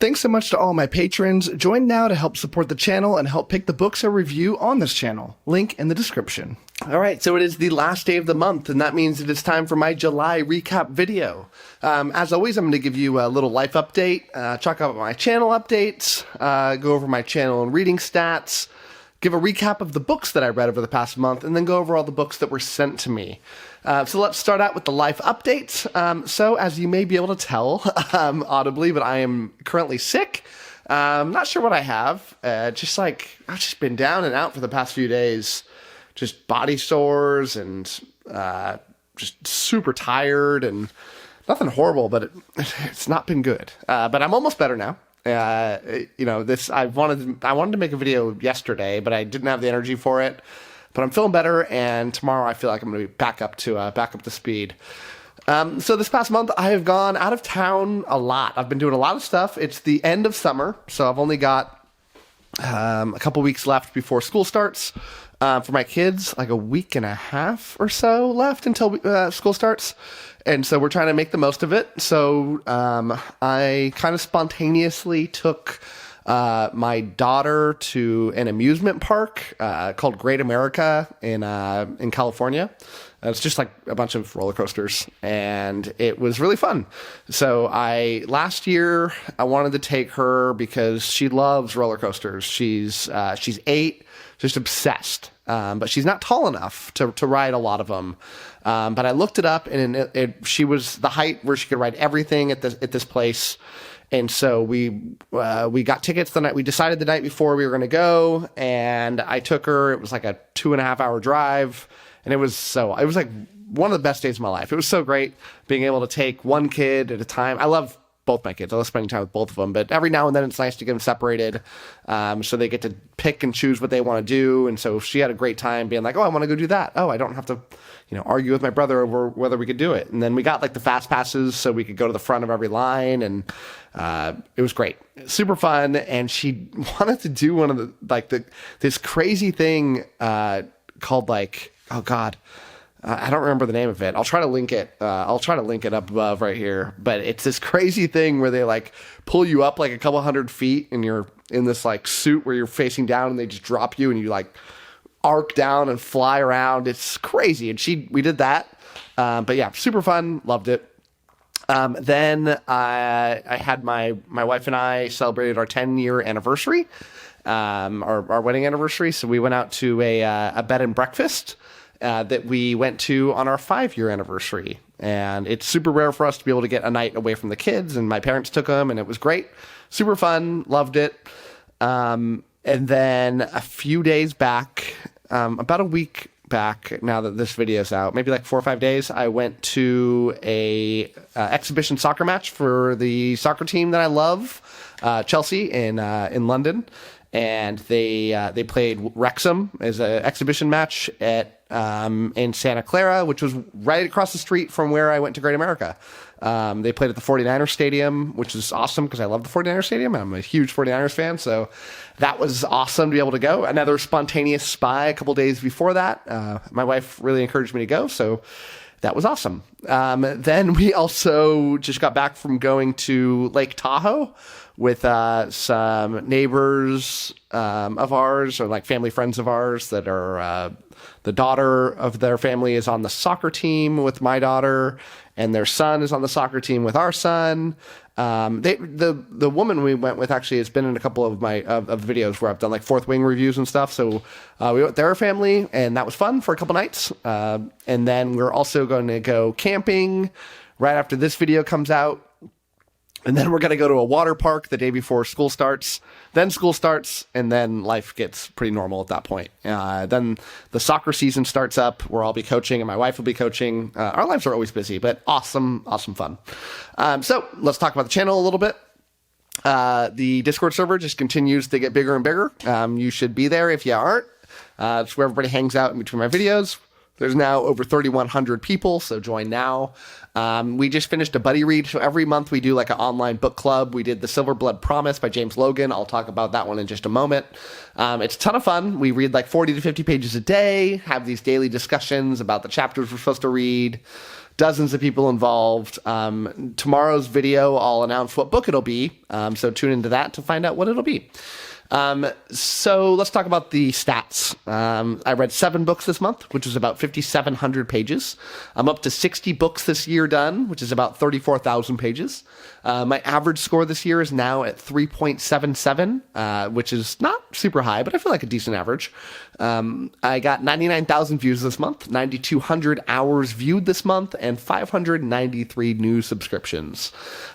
Thanks so much to all my patrons. Join now to help support the channel and help pick the books I review on this channel. Link in the description. All right, so it is the last day of the month, and that means it is time for my July recap video. As always, I'm going to give you a little life update, talk about my channel updates, go over my channel and reading stats, give a recap of the books that I read over the past month, and then go over all the books that were sent to me. So let's start out with the life updates. So as you may be able to tell audibly, but I am currently sick. I'm not sure what I have. I've just been down and out for the past few days. Just body sores and just super tired and nothing horrible, but it's not been good. But I'm almost better now. I wanted to make a video yesterday, but I didn't have the energy for it. But I'm feeling better, and tomorrow I feel like I'm going to be back up to speed. So this past month, I have gone out of town a lot. I've been doing a lot of stuff. It's the end of summer, so I've only got a couple weeks left before school starts. For my kids, like a week and a half or so left until school starts. And so we're trying to make the most of it. So I kind of spontaneously took my daughter to an amusement park called Great America in California. It's just like a bunch of roller coasters, and it was really fun. So last year I wanted to take her because she loves roller coasters. She's 8, just obsessed. But she's not tall enough to ride a lot of them. But I looked it up, and she was the height where she could ride everything at this place. And so we got tickets the night. We decided the night before we were going to go, and I took her. It was like a 2.5-hour drive, and it was like one of the best days of my life. It was so great being able to take one kid at a time. I love both my kids. I love spending time with both of them, but every now and then it's nice to get them separated, so they get to pick and choose what they want to do. And so she had a great time being like, "Oh, I want to go do that. Oh, I don't have to, argue with my brother over whether we could do it." And then we got like the fast passes so we could go to the front of every line, and it was great, super fun. And she wanted to do one of this crazy thing called oh God. I don't remember the name of it. I'll try to link it. I'll try to link it up above right here. But it's this crazy thing where they pull you up a couple hundred feet, and you're in this suit where you're facing down, and they just drop you, and you arc down and fly around. It's crazy. And we did that. But yeah, super fun. Loved it. Then I had my wife and I celebrated our 10-year anniversary, our wedding anniversary. So we went out to a bed and breakfast that we went to on our 5-year anniversary. And it's super rare for us to be able to get a night away from the kids, and my parents took them, and it was great. Super fun. Loved it. And then a few days back, about a week back now that this video's out, maybe 4 or 5 days, I went to a exhibition soccer match for the soccer team that I love, Chelsea in London. And they played Wrexham as an exhibition match in Santa Clara, which was right across the street from where I went to Great America. They played at the 49ers Stadium, which is awesome because I love the 49ers Stadium. I'm a huge 49ers fan, so that was awesome to be able to go. Another spontaneous spy a couple days before that. My wife really encouraged me to go, so that was awesome. Then we also just got back from going to Lake Tahoe with some neighbors of ours, or family friends of ours that are the daughter of their family is on the soccer team with my daughter, and their son is on the soccer team with our son. The woman we went with actually has been in a couple of my of videos where I've done Fourth Wing reviews and stuff. So we went with their family, and that was fun for a couple nights. And then we're also going to go camping right after this video comes out. And then we're going to go to a water park the day before school starts. Then school starts, and then life gets pretty normal at that point. Then the soccer season starts up, where I'll be coaching, and my wife will be coaching. Our lives are always busy, but awesome fun. So let's talk about the channel a little bit. The Discord server just continues to get bigger and bigger. You should be there if you aren't. It's where everybody hangs out in between my videos. There's now over 3,100 people, so join now. We just finished a buddy read, so every month we do like an online book club. We did The Silver Blood Promise by James Logan. I'll talk about that one in just a moment. It's a ton of fun. We read like 40 to 50 pages a day, have these daily discussions about the chapters we're supposed to read, dozens of people involved. Tomorrow's video, I'll announce what book it'll be, so tune into that to find out what it'll be. So let's talk about the stats. I read 7 books this month, which is about 5,700 pages. I'm up to 60 books this year done, which is about 34,000 pages. My average score this year is now at 3.77, which is not super high, but I feel like a decent average. I got 99,000 views this month, 9,200 hours viewed this month, and 593 new subscriptions.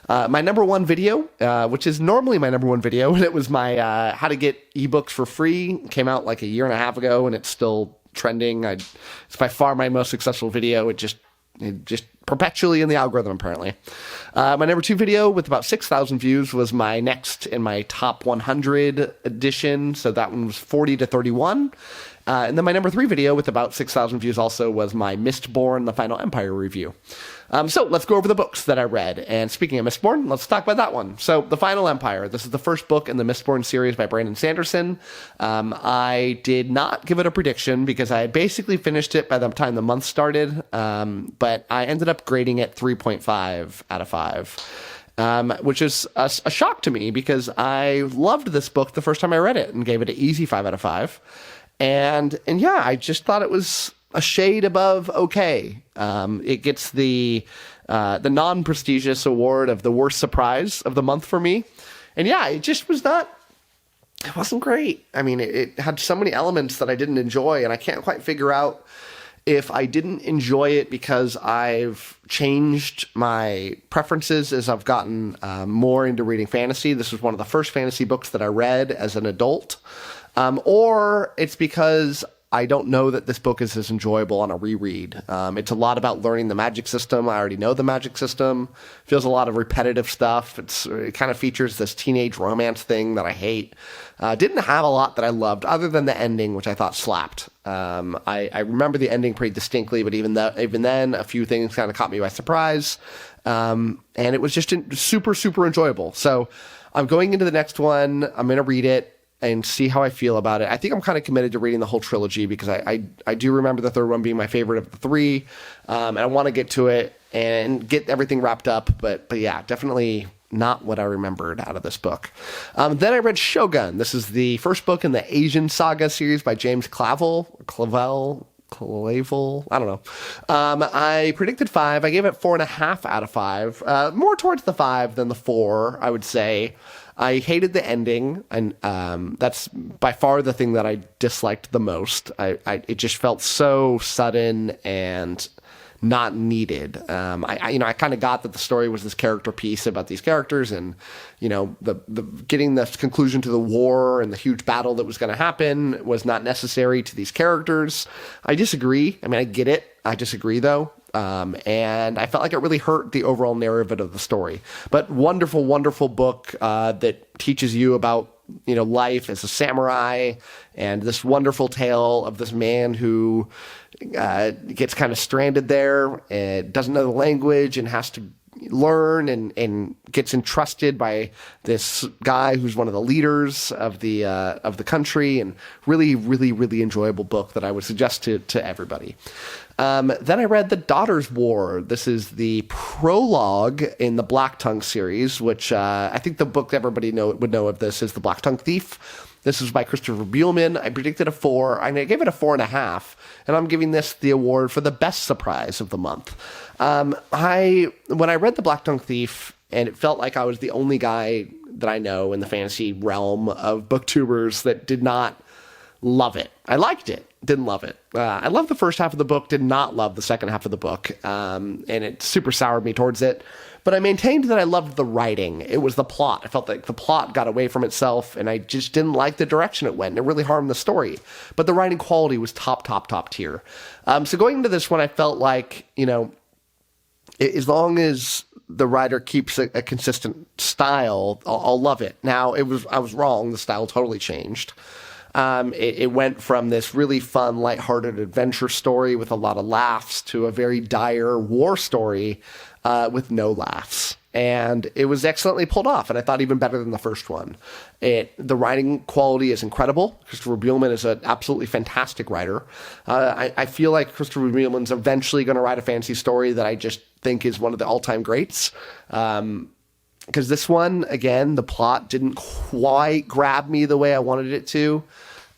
My number one video, which is normally my number one video, and it was my how to get ebooks for free, came out like a year and a half ago, and it's still trending. It's by far my most successful video. It just perpetually in the algorithm, apparently. My number 2 video with about 6,000 views was my next in my top 100 edition. So that one was 40 to 31. And then my number 3 video with about 6,000 views also was my Mistborn, The Final Empire review. So let's go over the books that I read. And speaking of Mistborn, let's talk about that one. So The Final Empire, this is the first book in the Mistborn series by Brandon Sanderson. I did not give it a prediction because I had basically finished it by the time the month started. But I ended up grading it 3.5 out of 5. Which is a shock to me because I loved this book the first time I read it and gave it an easy 5 out of 5. And yeah, I just thought it was a shade above okay. It gets the non-prestigious award of the worst surprise of the month for me. And yeah, it just was not, it wasn't great. I mean, it had so many elements that I didn't enjoy, and I can't quite figure out if I didn't enjoy it because I've changed my preferences as I've gotten more into reading fantasy. This was one of the first fantasy books that I read as an adult. Or it's because I don't know that this book is as enjoyable on a reread. It's a lot about learning the magic system. I already know the magic system. Feels a lot of repetitive stuff. It kind of features this teenage romance thing that I hate. Didn't have a lot that I loved other than the ending, which I thought slapped. I remember the ending pretty distinctly, but even then, a few things kind of caught me by surprise. And it was just super, super enjoyable. So I'm going into the next one. I'm going to read it and see how I feel about it. I think I'm kind of committed to reading the whole trilogy because I do remember the third one being my favorite of the 3. And I want to get to it and get everything wrapped up. But yeah, definitely not what I remembered out of this book. Then I read Shogun. This is the first book in the Asian Saga series by James Clavell. I don't know. I predicted 5. I gave it 4.5 out of 5. More towards the 5 than the 4, I would say. I hated the ending, and that's by far the thing that I disliked the most. It just felt so sudden and not needed. I kind of got that the story was this character piece about these characters, and the getting the conclusion to the war and the huge battle that was going to happen was not necessary to these characters. I disagree. I mean, I get it. I disagree though. And I felt like it really hurt the overall narrative of the story. But wonderful, wonderful book that teaches you about life as a samurai, and this wonderful tale of this man who gets kind of stranded there and doesn't know the language and has to learn and gets entrusted by this guy who's one of the leaders of the country, and really, really, really enjoyable book that I would suggest to everybody. Then I read The Daughter's War. This is the prologue in the Black Tongue series, which I think the book everybody would know of this is The Black Tongue Thief. This is by Christopher Buehlman. I predicted a 4. I gave it a 4.5, and I'm giving this the award for the best surprise of the month. When I read The Black Tongue Thief, and it felt like I was the only guy that I know in the fantasy realm of booktubers that did not love it. I liked it, didn't love it. I loved the first half of the book, did not love the second half of the book, and it super soured me towards it. But I maintained that I loved the writing. It was the plot. I felt like the plot got away from itself, and I just didn't like the direction it went. It really harmed the story. But the writing quality was top tier. So going into this one, I felt like, as long as the writer keeps a consistent style, I'll love it. Now, I was wrong. The style totally changed. It went from this really fun, lighthearted adventure story with a lot of laughs to a very dire war story with no laughs. And it was excellently pulled off, and I thought even better than the first one. The writing quality is incredible. Christopher Buehlman is an absolutely fantastic writer. I feel like Christopher Buehlman's eventually going to write a fantasy story that I just think is one of the all-time greats. Because this one, again, the plot didn't quite grab me the way I wanted it to.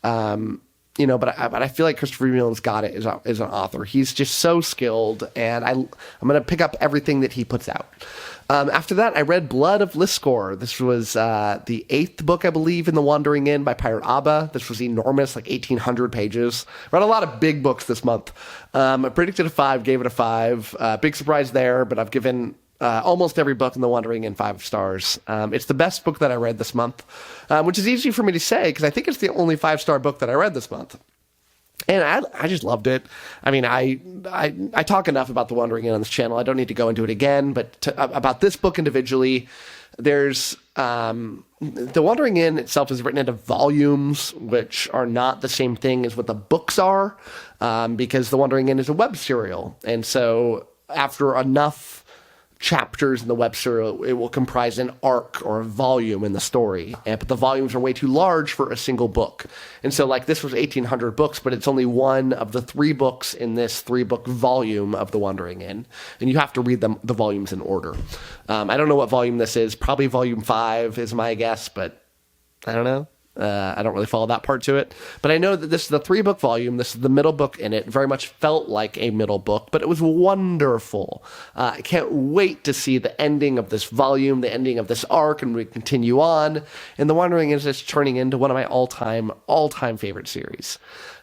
But I feel like Christopher Buehlman's got it as an author. He's just so skilled, and I'm going to pick up everything that he puts out. After that, I read Blood of Lisore. This was the 8th book, I believe, in the Wandering Inn by Pirate Abba. This was enormous, like 1,800 pages. Read a lot of big books this month. I predicted a 5, gave it a 5. Big surprise there, but I've given almost every book in the Wandering Inn 5 stars. It's the best book that I read this month, which is easy for me to say because I think it's the only 5-star book that I read this month. And I just loved it. I mean, I talk enough about The Wandering Inn on this channel. I don't need to go into it again, but about this book individually, there's The Wandering Inn itself is written into volumes, which are not the same thing as what the books are, because The Wandering Inn is a web serial. And so after enough chapters in the web serial, it will comprise an arc or a volume in the story. But the volumes are way too large for a single book. And so like this was 1,800 books, but it's only one of the 3 books in this 3-book volume of The Wandering Inn. And you have to read the volumes in order. I don't know what volume this is. Probably volume 5 is my guess, but I don't know. I don't really follow that part to it. But I know that this is the 3-book volume. This is the middle book in it. Very much felt like a middle book, but it was wonderful. I can't wait to see the ending of this volume, the ending of this arc, and we continue on. And The Wandering Inn is just turning into one of my all-time favorite series.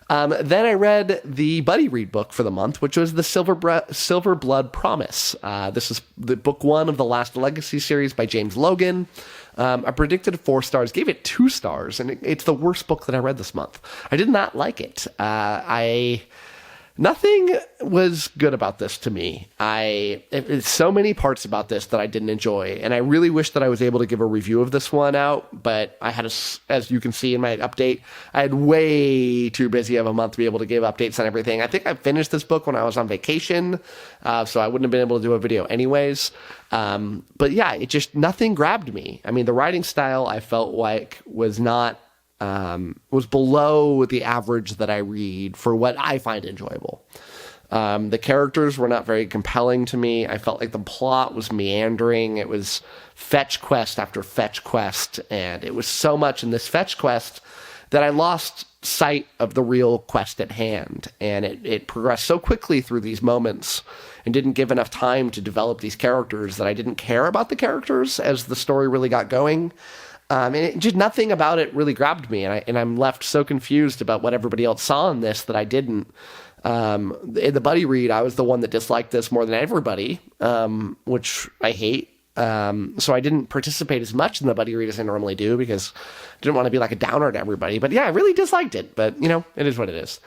Then I read the buddy read book for the month, which was the Silver Blood Promise. This is the book 1 of the Last Legacy series by James Logan. I predicted 4 stars, gave it 2 stars, and it's the worst book that I read this month. I did not like it. Nothing was good about this to me. It's so many parts about this that I didn't enjoy, and I really wish that I was able to give a review of this one out, but I had, as you can see in my update, I had way too busy of a month to be able to give updates on everything. I think I finished this book when I was on vacation, so I wouldn't have been able to do a video anyways. But yeah, nothing grabbed me. I mean, the writing style I felt like was below the average that I read for what I find enjoyable. The characters were not very compelling to me. I felt like the plot was meandering. It was fetch quest after fetch quest, and it was so much in this fetch quest that I lost sight of the real quest at hand. And it progressed so quickly through these moments and didn't give enough time to develop these characters that I didn't care about the characters as the story really got going. And just nothing about it really grabbed me, and I'm left so confused about what everybody else saw in this that I didn't. In the buddy read, I was the one that disliked this more than everybody, which I hate. So I didn't participate as much in the buddy read as I normally do because I didn't want to be like a downer to everybody. But yeah, I really disliked it, but it is what it is.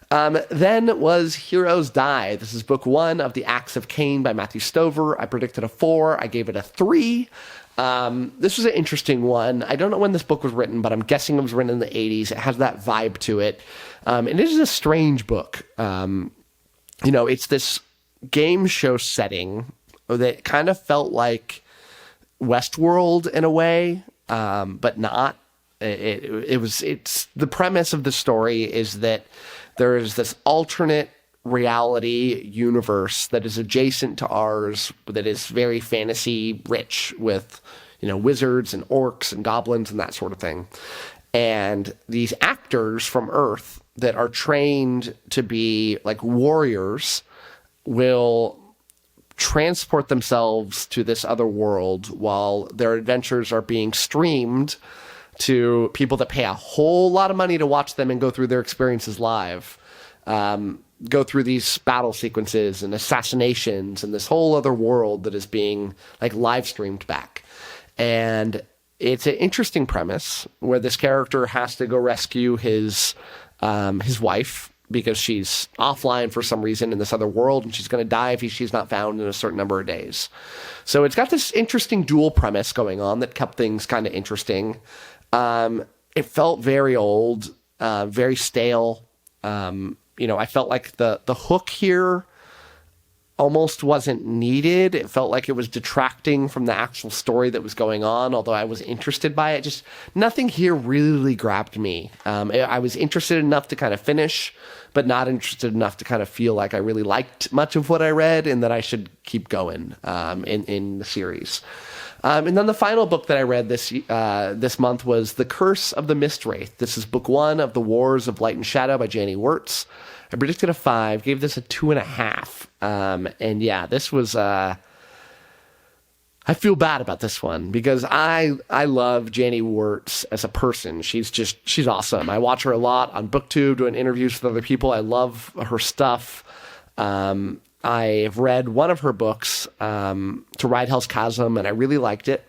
Then was Heroes Die. This is book 1 of the Acts of Cain by Matthew Stover. I predicted a 4. I gave it a 3. This was an interesting one. I don't know when this book was written, but I'm guessing it was written in the 80s. It has that vibe to it. And it is a strange book. It's this game show setting that kind of felt like Westworld in a way, but not. It's the premise of the story is that there is this alternate reality universe that is adjacent to ours, that is very fantasy rich with, wizards and orcs and goblins and that sort of thing. And these actors from Earth that are trained to be like warriors will transport themselves to this other world while their adventures are being streamed to people that pay a whole lot of money to watch them and go through their experiences live. Go through these battle sequences and assassinations and this whole other world that is being like live streamed back. And it's an interesting premise where this character has to go rescue his wife because she's offline for some reason in this other world, and she's going to die if she's not found in a certain number of days. So it's got this interesting dual premise going on that kept things kind of interesting. It felt very old. very stale. I felt like the hook here almost wasn't needed. It felt like it was detracting from the actual story that was going on, although I was interested by it. Just nothing here really grabbed me. I was interested enough to kind of finish, but not interested enough to kind of feel like I really liked much of what I read and that I should keep going in the series. And then the final book that I read this month was The Curse of the Mist Wraith. This is book 1 of The Wars of Light and Shadow by Janie Wirtz. I predicted a 5, gave this a 2.5. And yeah, this was, I feel bad about this one because I love Janie Wirtz as a person. She's awesome. I watch her a lot on BookTube, doing interviews with other people. I love her stuff. I've read one of her books, To Ride Hell's Chasm, and I really liked it.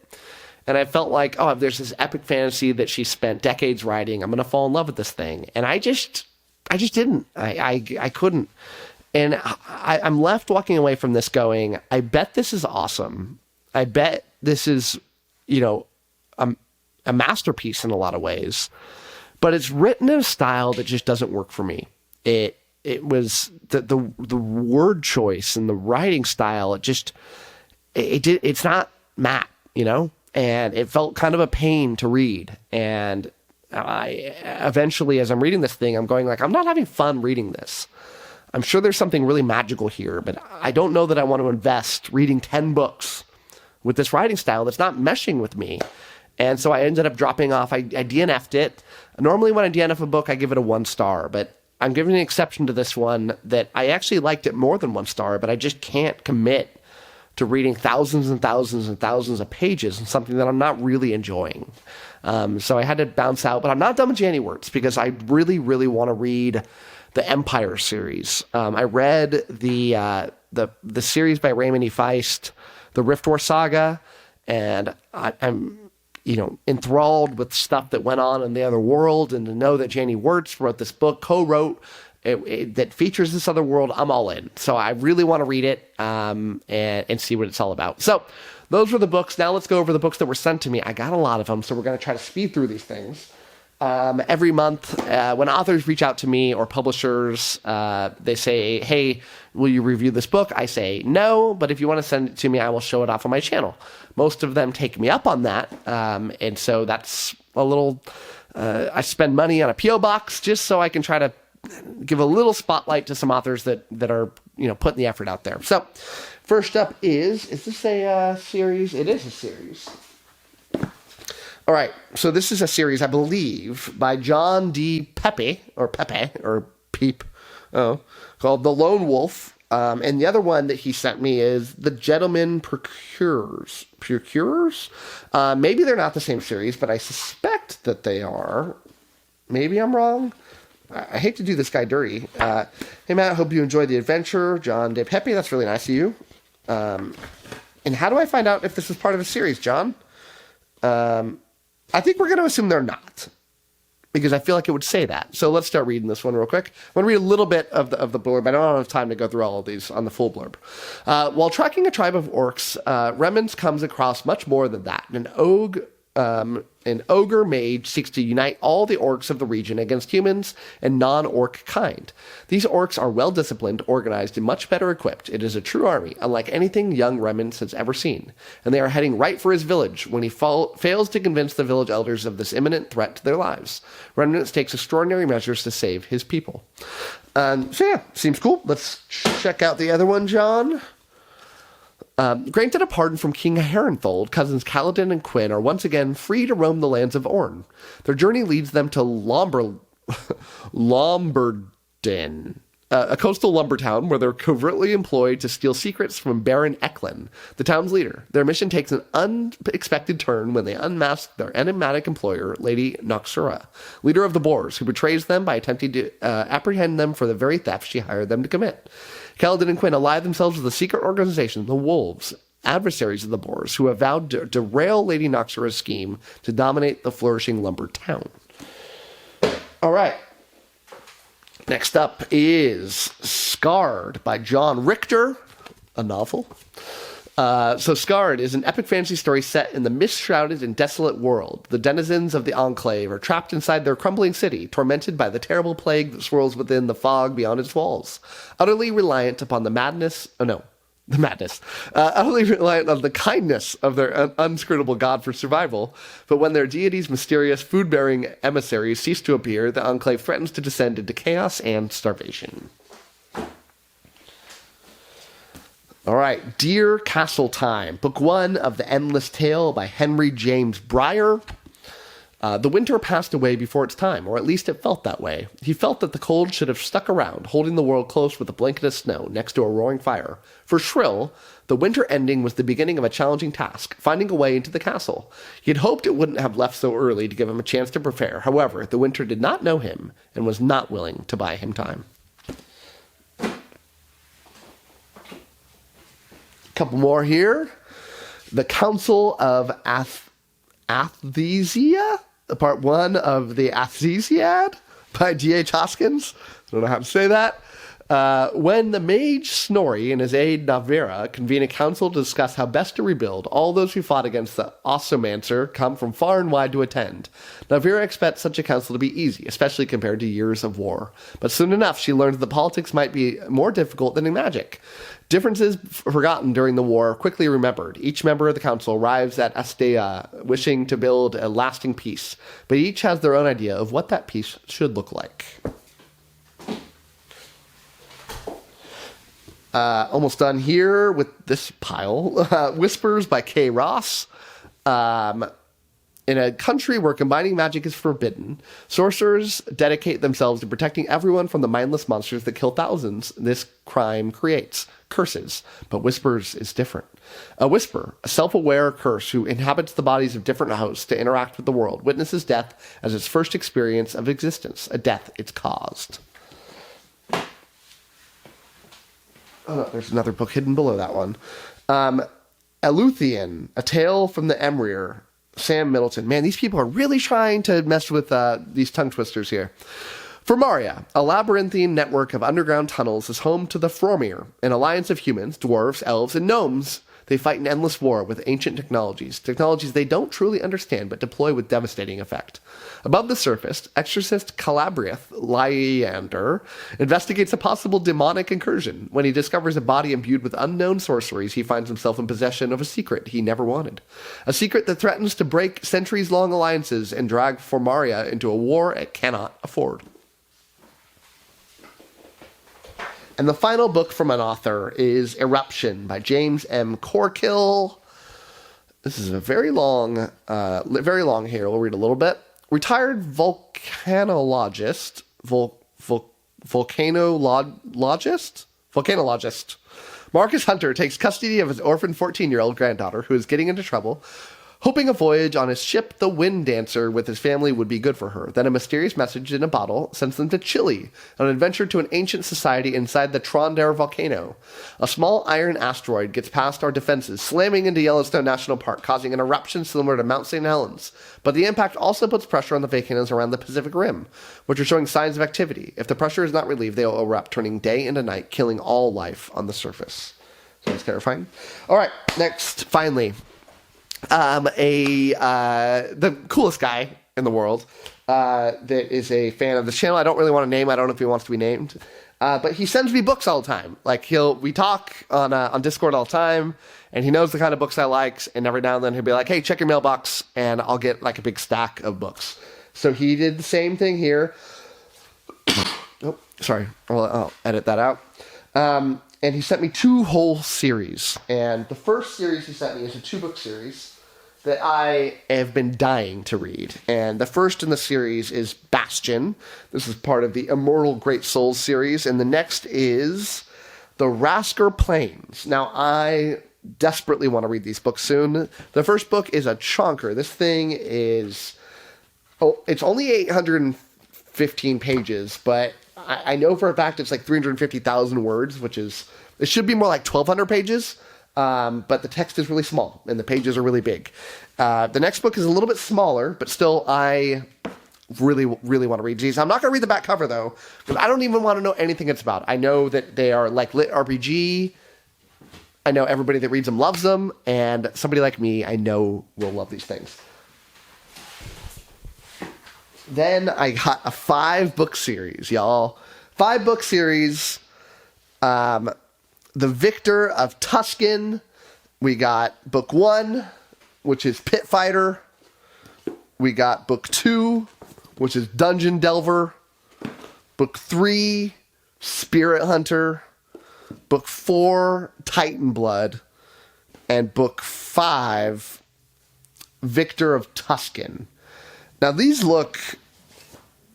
And I felt like, oh, there's this epic fantasy that she spent decades writing. I'm going to fall in love with this thing. And I just didn't. I couldn't. And I'm left walking away from this going, I bet this is awesome. I bet this is, a masterpiece in a lot of ways. But it's written in a style that just doesn't work for me. It was the word choice and the writing style. It's not Matt, and it felt kind of a pain to read. And I eventually, as I'm reading this thing, I'm going like, I'm not having fun reading this. I'm sure there's something really magical here, but I don't know that I want to invest reading 10 books with this writing style that's not meshing with me. And so I ended up dropping off. I DNF'd it. Normally when I DNF a book, I give it a 1 star, but I'm giving an exception to this one that I actually liked it more than 1 star, but I just can't commit to reading thousands and thousands and thousands of pages in something that I'm not really enjoying. So I had to bounce out, but I'm not done with Janie Wirtz because I really, really want to read the Empire series. I read the series by Raymond E. Feist, the Rift War Saga, and I'm enthralled with stuff that went on in the other world, and to know that Janie Wirtz wrote this book, co-wrote, that features this other world, I'm all in. So I really want to read it and see what it's all about. So those were the books. Now let's go over the books that were sent to me. I got a lot of them, so we're going to try to speed through these things. Every month, when authors reach out to me or publishers, they say, hey, will you review this book? I say no, but if you want to send it to me, I will show it off on my channel. Most of them take me up on that, and so that's a little, I spend money on a P.O. box just so I can try to give a little spotlight to some authors that are, putting the effort out there. So first up is this a series? It is a series. All right, so this is a series, I believe, by John D. Pepe, or Peep, called The Lone Wolf. And the other one that he sent me is The Gentleman Procurers. Maybe they're not the same series, but I suspect that they are. Maybe I'm wrong. I hate to do this guy dirty. Hey, Matt, hope you enjoyed the adventure. John D. Pepe, that's really nice of you. And how do I find out if this is part of a series, John? I think we're going to assume they're not, because I feel like it would say that. So let's start reading this one real quick. I'm going to read a little bit of the blurb. I don't have time to go through all of these on the full blurb. While tracking a tribe of orcs, Remens comes across much more than that. An ogre mage seeks to unite all the orcs of the region against humans and non-orc kind. These orcs are well-disciplined, organized, and much better equipped. It is a true army, unlike anything young Remens has ever seen. And they are heading right for his village when he fails to convince the village elders of this imminent threat to their lives. Remens takes extraordinary measures to save his people. So yeah, seems cool. Let's check out the other one, John. Granted a pardon from King Herenthold, cousins Kaladin and Quinn are once again free to roam the lands of Orn. Their journey leads them to Lombardin, a coastal lumber town where they're covertly employed to steal secrets from Baron Eklund, the town's leader. Their mission takes an unexpected turn when they unmask their enigmatic employer, Lady Noxura, leader of the Boars, who betrays them by attempting to apprehend them for the very theft she hired them to commit. Kaladin and Quinn ally themselves with a secret organization, the Wolves, adversaries of the Boars, who have vowed to derail Lady Noxura's scheme to dominate the flourishing lumber town. All right. Next up is Scarred by John Richter, a novel. So Scarred is an epic fantasy story set in the mist-shrouded and desolate world. The denizens of the Enclave are trapped inside their crumbling city, tormented by the terrible plague that swirls within the fog beyond its walls. Utterly reliant upon the madness... utterly reliant on the kindness of their unscrutable god for survival. But when their deity's mysterious food-bearing emissaries cease to appear, the Enclave threatens to descend into chaos and starvation. All right, Dear Castle Time, Book 1 of The Endless Tale by Henry James Breyer. The winter passed away before its time, or at least it felt that way. He felt that the cold should have stuck around, holding the world close with a blanket of snow next to a roaring fire. For Shrill, the winter ending was the beginning of a challenging task, finding a way into the castle. He had hoped it wouldn't have left so early to give him a chance to prepare. However, the winter did not know him and was not willing to buy him time. Couple more here. The Council of Aththesia, Part 1 of the Aththesiad by G.H. Hoskins. I don't know how to say that. When the mage Snorri and his aide Navira convene a council to discuss how best to rebuild, all those who fought against the Ossomancer come from far and wide to attend. Navira expects such a council to be easy, especially compared to years of war. But soon enough, she learns that politics might be more difficult than in magic. Differences forgotten during the war are quickly remembered. Each member of the council arrives at Astea wishing to build a lasting peace, but each has their own idea of what that peace should look like. Almost done here with this pile. Whispers by K. Ross. In a country where combining magic is forbidden, sorcerers dedicate themselves to protecting everyone from the mindless monsters that kill thousands this crime creates. Curses. But Whispers is different. A Whisper, a self-aware curse who inhabits the bodies of different hosts to interact with the world, witnesses death as its first experience of existence, a death it's caused. Oh, there's another book hidden below that one. Eleuthean, A Tale from the Emreer, Sam Middleton. Man, these people are really trying to mess with these tongue twisters here. Formaria, a labyrinthine network of underground tunnels, is home to the Fromir, an alliance of humans, dwarves, elves, and gnomes. They fight an endless war with ancient technologies they don't truly understand but deploy with devastating effect. Above the surface, exorcist Calabriath Lyander investigates a possible demonic incursion. When he discovers a body imbued with unknown sorceries, he finds himself in possession of a secret he never wanted. A secret that threatens to break centuries-long alliances and drag Formaria into a war it cannot afford. And the final book from an author is Eruption by James M. Corkill. This is a very long here. We'll read a little bit. Retired volcanologist. Marcus Hunter takes custody of his orphaned 14-year-old granddaughter who is getting into trouble, hoping a voyage on his ship, the Wind Dancer, with his family would be good for her. Then a mysterious message in a bottle sends them to Chile, on an adventure to an ancient society inside the Trondheim volcano. A small iron asteroid gets past our defenses, slamming into Yellowstone National Park, causing an eruption similar to Mount St. Helens. But the impact also puts pressure on the volcanoes around the Pacific Rim, which are showing signs of activity. If the pressure is not relieved, they will erupt, turning day into night, killing all life on the surface. So that's terrifying. All right, next, finally. The coolest guy in the world, that is a fan of this channel. I don't really want to name. I don't know if he wants to be named. But he sends me books all the time. Like we talk on Discord all the time, and he knows the kind of books I like. And every now and then he'll be like, "Hey, check your mailbox," and I'll get like a big stack of books. So he did the same thing here. Oh, sorry. I'll edit that out. And he sent me 2 whole series. And the first series he sent me is a 2-book series that I have been dying to read. And the first in the series is Bastion. This is part of the Immortal Great Souls series. And the next is The Rasker Plains. Now, I desperately want to read these books soon. The first book is a chonker. This thing is... it's only 815 pages, but I know for a fact it's like 350,000 words, which is... it should be more like 1,200 pages. But the text is really small, and the pages are really big. The next book is a little bit smaller, but still, I really, really want to read these. I'm not going to read the back cover, though, because I don't even want to know anything it's about. I know that they are like lit RPG, I know everybody that reads them loves them, and somebody like me, I know, will love these things. Then I got a 5-book series, y'all. 5-book series. The Victor of Tuscan. We got book 1, which is Pit Fighter. We got book 2, which is Dungeon Delver. Book 3, Spirit Hunter. Book 4, Titan Blood. And book 5, Victor of Tuscan. Now, these look,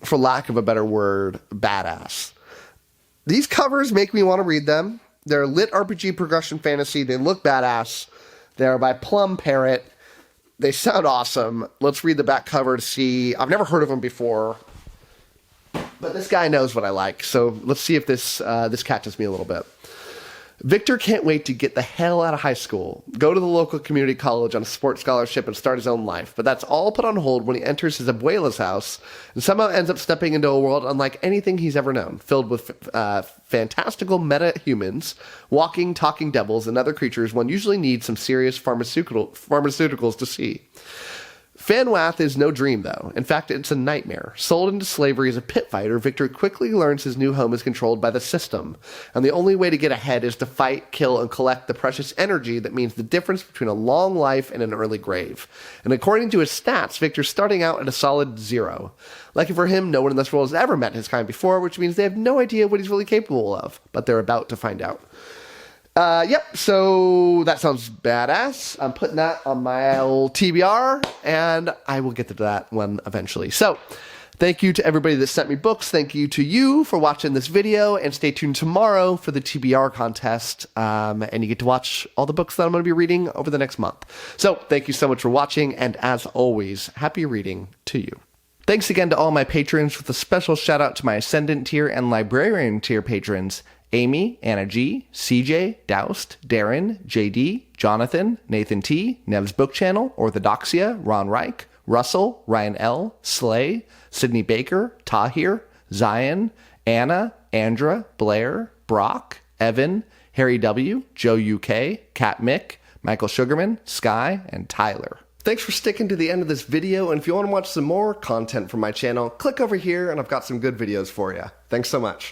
for lack of a better word, badass. These covers make me want to read them. They're lit RPG progression fantasy. They look badass. They're by Plum, Parrot. They sound awesome. Let's read the back cover to see. I've never heard of them before, but this guy knows what I like. So let's see if this catches me a little bit. Victor can't wait to get the hell out of high school, go to the local community college on a sports scholarship, and start his own life. But that's all put on hold when he enters his abuela's house and somehow ends up stepping into a world unlike anything he's ever known, filled with fantastical meta-humans, walking, talking devils, and other creatures one usually needs some serious pharmaceuticals to see. Fanwath is no dream, though. In fact, it's a nightmare. Sold into slavery as a pit fighter, Victor quickly learns his new home is controlled by the system, and the only way to get ahead is to fight, kill, and collect the precious energy that means the difference between a long life and an early grave. And according to his stats, Victor's starting out at a solid 0. Lucky for him, no one in this world has ever met his kind before, which means they have no idea what he's really capable of, but they're about to find out. Yep, so that sounds badass. I'm putting that on my old TBR, and I will get to that one eventually. So, thank you to everybody that sent me books. Thank you to you for watching this video, and stay tuned tomorrow for the TBR contest, and you get to watch all the books that I'm going to be reading over the next month. So, thank you so much for watching, and as always, happy reading to you. Thanks again to all my patrons, with a special shout out to my Ascendant tier and Librarian tier patrons: Amy, Anna G, CJ, Doust, Darren, JD, Jonathan, Nathan T, Nev's Book Channel, Orthodoxia, Ron Reich, Russell, Ryan L, Slay, Sydney Baker, Tahir, Zion, Anna, Andra, Blair, Brock, Evan, Harry W, Joe UK, Kat Mick, Michael Sugarman, Sky, and Tyler. Thanks for sticking to the end of this video, and if you want to watch some more content from my channel, click over here and I've got some good videos for you. Thanks so much.